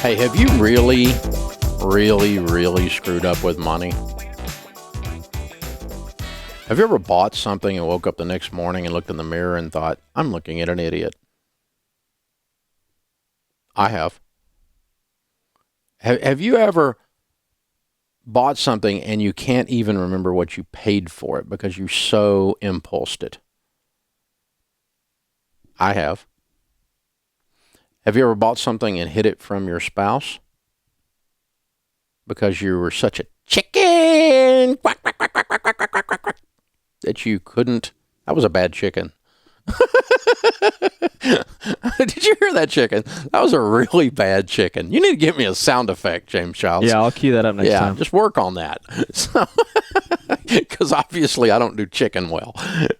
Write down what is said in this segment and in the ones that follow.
Hey, have you really, really screwed up with money? Have you ever bought something and woke up the next morning and looked in the mirror and thought, I'm looking at an idiot? I have. Have you ever bought something and you can't even remember what you paid for it because you so impulsed it? I have. Have you ever bought something and hid it from your spouse because you were such a chicken quack, quack, quack, quack, quack, quack, quack, quack, quack, that you couldn't? That was a bad chicken. Did you hear that chicken? That was a really bad chicken. You need to give me a sound effect, James Childs. Yeah, I'll cue that up next time. Yeah, just work on that. Because obviously I don't do chicken well.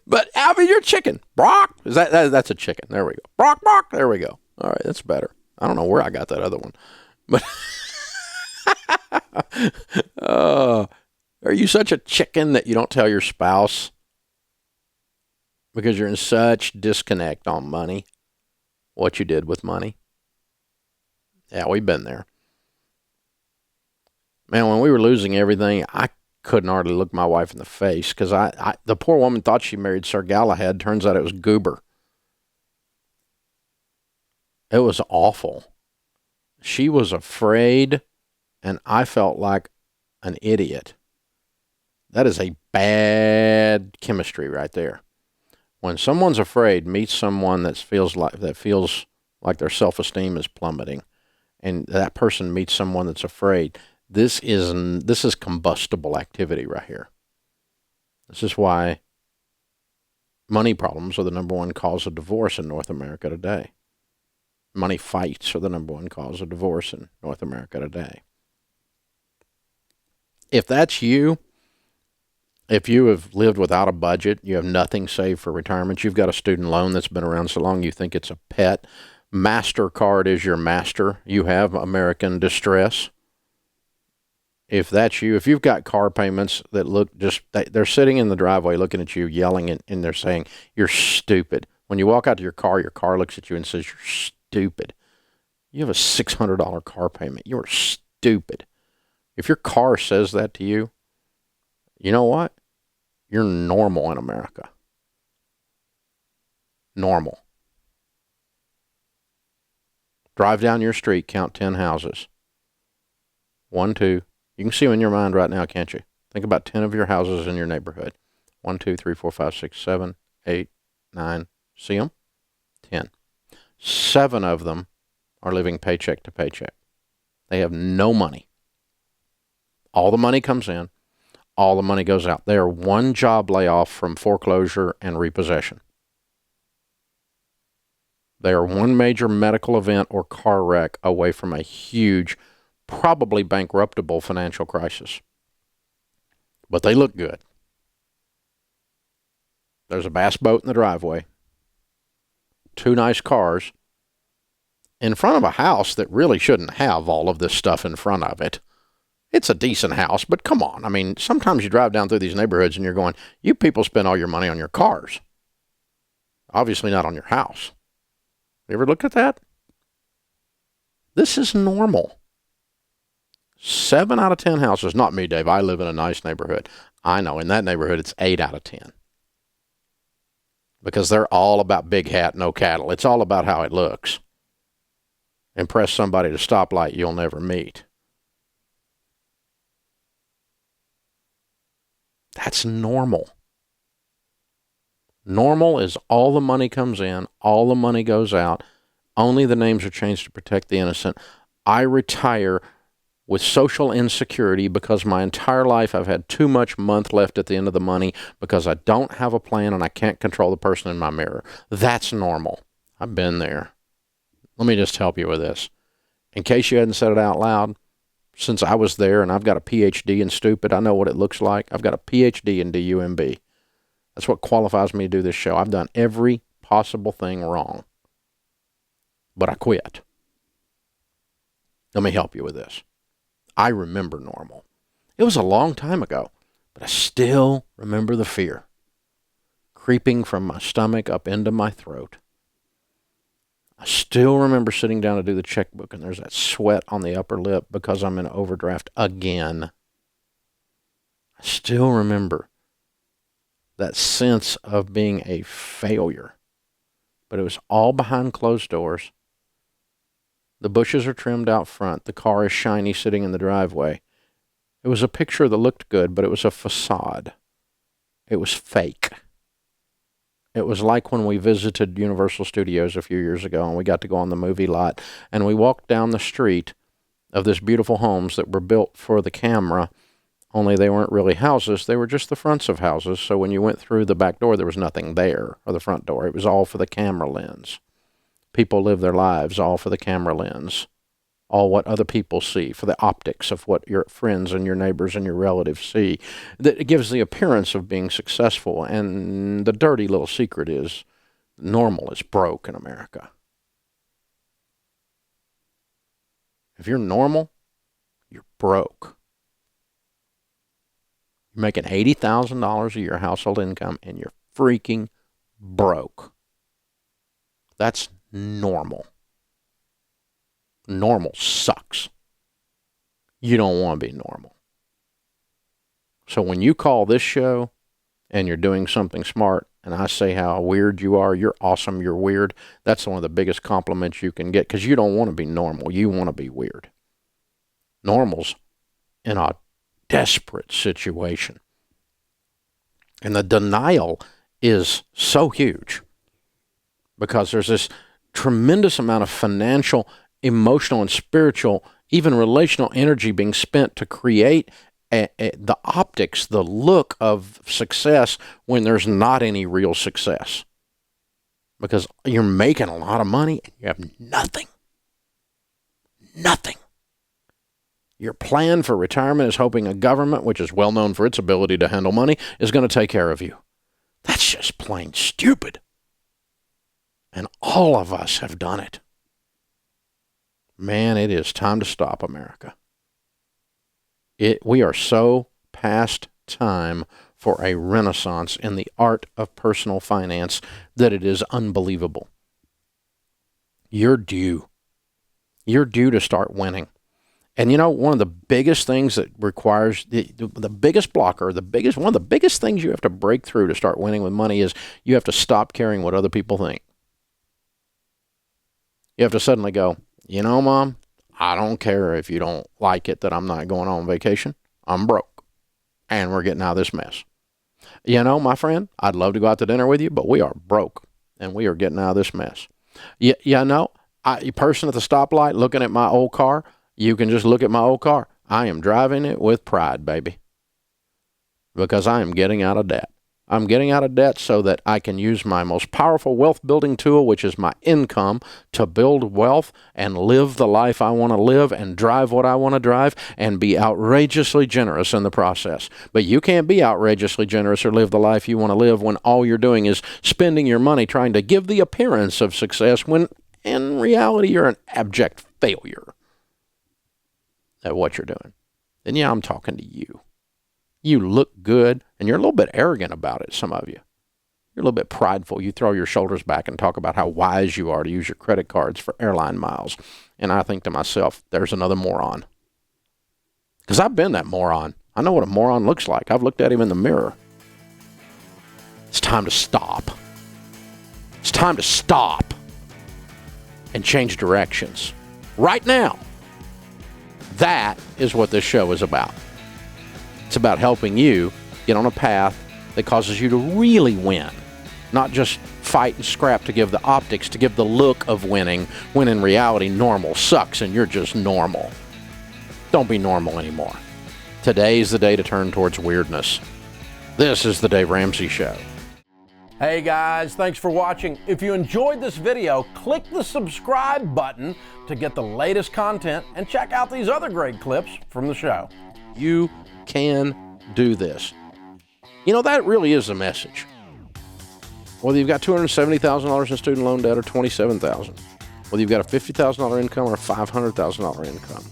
But I mean, your chicken, Brock. That's a chicken? There we go. Brock, Brock. There we go. All right, that's better. I don't know where I got that other one, but are you such a chicken that you don't tell your spouse because you're in such disconnect on money, what you did with money? Yeah, we've been there. Man, when we were losing everything, I couldn't hardly look my wife in the face because the poor woman thought she married Sir Galahad. Turns out it was Goober. It was awful. She was afraid, and I felt like an idiot. That is a bad chemistry right there. When someone's afraid, meets someone that feels like their self-esteem is plummeting, and that person meets someone that's afraid, this is combustible activity right here. This is why money problems are the number one cause of divorce in North America today. Money fights are the number one cause of divorce in North America today. If that's you, if you have lived without a budget, you have nothing saved for retirement, you've got a student loan that's been around so long you think it's a pet, MasterCard is your master, you have American Distress. If that's you, if you've got car payments that look just, they're sitting in the driveway looking at you, yelling, and they're saying, you're stupid. When you walk out to your car looks at you and says, you're stupid. You have a $600 car payment. You're stupid. If your car says that to you, you know what? You're normal in America. Normal. Drive down your street, count 10 houses. 1, 2. You can see them in your mind right now, can't you? Think about 10 of your houses in your neighborhood. 1, 2, 3, 4, 5, 6, 7, 8, 9. See them? 10. 7 of them are living paycheck to paycheck. They have no money. All the money comes in. All the money goes out. They are one job layoff from foreclosure and repossession. They are one major medical event or car wreck away from a huge, probably bankruptable financial crisis. But they look good. There's a bass boat in the driveway. 2 nice cars in front of a house that really shouldn't have all of this stuff in front of it. It's a decent house, but come on. I mean, sometimes you drive down through these neighborhoods and you're going, you people spend all your money on your cars. Obviously not on your house. You ever looked at that? This is normal. 7 out of 10 houses, not me, Dave. I live in a nice neighborhood. I know, in that neighborhood, it's 8 out of 10. Because they're all about big hat, no cattle. It's all about how it looks. Impress somebody at a stoplight you'll never meet. That's normal. Normal is all the money comes in, all the money goes out. Only the names are changed to protect the innocent. I retire with social insecurity because my entire life I've had too much month left at the end of the money because I don't have a plan and I can't control the person in my mirror. That's normal. I've been there. Let me just help you with this. In case you hadn't said it out loud, since I was there and I've got a PhD in stupid, I know what it looks like. I've got a PhD in DUMB. That's what qualifies me to do this show. I've done every possible thing wrong. But I quit. Let me help you with this. I remember normal. It was a long time ago, but I still remember the fear creeping from my stomach up into my throat. I still still remember sitting down to do the checkbook, and there's that sweat on the upper lip because I'm in overdraft again. I still remember that sense of being a failure. But it was all behind closed doors. The bushes are trimmed out front. The car is shiny sitting in the driveway. It was a picture that looked good, but it was a facade. It was fake. It was like when we visited Universal Studios a few years ago and we got to go on the movie lot and we walked down the street of this beautiful homes that were built for the camera, only they weren't really houses. They were just the fronts of houses. So when you went through the back door, there was nothing there, or the front door. It was all for the camera lens. People live their lives all for the camera lens, all what other people see, for the optics of what your friends and your neighbors and your relatives see. That it gives the appearance of being successful. And the dirty little secret is normal is broke in America. If you're normal, you're broke. You're making $80,000 a year household income and you're freaking broke. That's normal. Normal sucks. You don't want to be normal. So when you call this show and you're doing something smart and I say how weird you are, you're awesome, you're weird, that's one of the biggest compliments you can get because you don't want to be normal. You want to be weird. Normal's in a desperate situation. And the denial is so huge because there's this tremendous amount of financial, emotional, and spiritual, even relational energy being spent to create the optics, the look of success when there's not any real success. Because you're making a lot of money and you have nothing. Nothing. Your plan for retirement is hoping a government, which is well known for its ability to handle money, is going to take care of you. That's just plain stupid. And all of us have done it. Man, it is time to stop, America. We are so past time for a renaissance in the art of personal finance that it is unbelievable. You're due. You're due to start winning. And you know, one of the biggest things that requires the biggest blocker, one of the biggest things you have to break through to start winning with money is you have to stop caring what other people think. You have to suddenly go, you know, Mom, I don't care if you don't like it that I'm not going on vacation. I'm broke. And we're getting out of this mess. You know, my friend, I'd love to go out to dinner with you, but we are broke. And we are getting out of this mess. You know, a person at the stoplight looking at my old car, you can just look at my old car. I am driving it with pride, baby. Because I am getting out of debt. I'm getting out of debt so that I can use my most powerful wealth-building tool, which is my income, to build wealth and live the life I want to live and drive what I want to drive and be outrageously generous in the process. But you can't be outrageously generous or live the life you want to live when all you're doing is spending your money trying to give the appearance of success when in reality you're an abject failure at what you're doing. And yeah, I'm talking to you. You look good, and you're a little bit arrogant about it, some of you. You're a little bit prideful. You throw your shoulders back and talk about how wise you are to use your credit cards for airline miles. And I think to myself, there's another moron. Because I've been that moron. I know what a moron looks like. I've looked at him in the mirror. It's time to stop. It's time to stop and change directions. Right now. That is what this show is about. It's about helping you get on a path that causes you to really win, not just fight and scrap to give the optics, to give the look of winning, when in reality normal sucks and you're just normal. Don't be normal anymore. Today's the day to turn towards weirdness. This is the Dave Ramsey Show. Hey guys, thanks for watching. If you enjoyed this video, click the subscribe button to get the latest content and check out these other great clips from the show. You can do this. You know, that really is the message. Whether you've got $270,000 in student loan debt or $27,000, whether you've got a $50,000 income or a $500,000 income,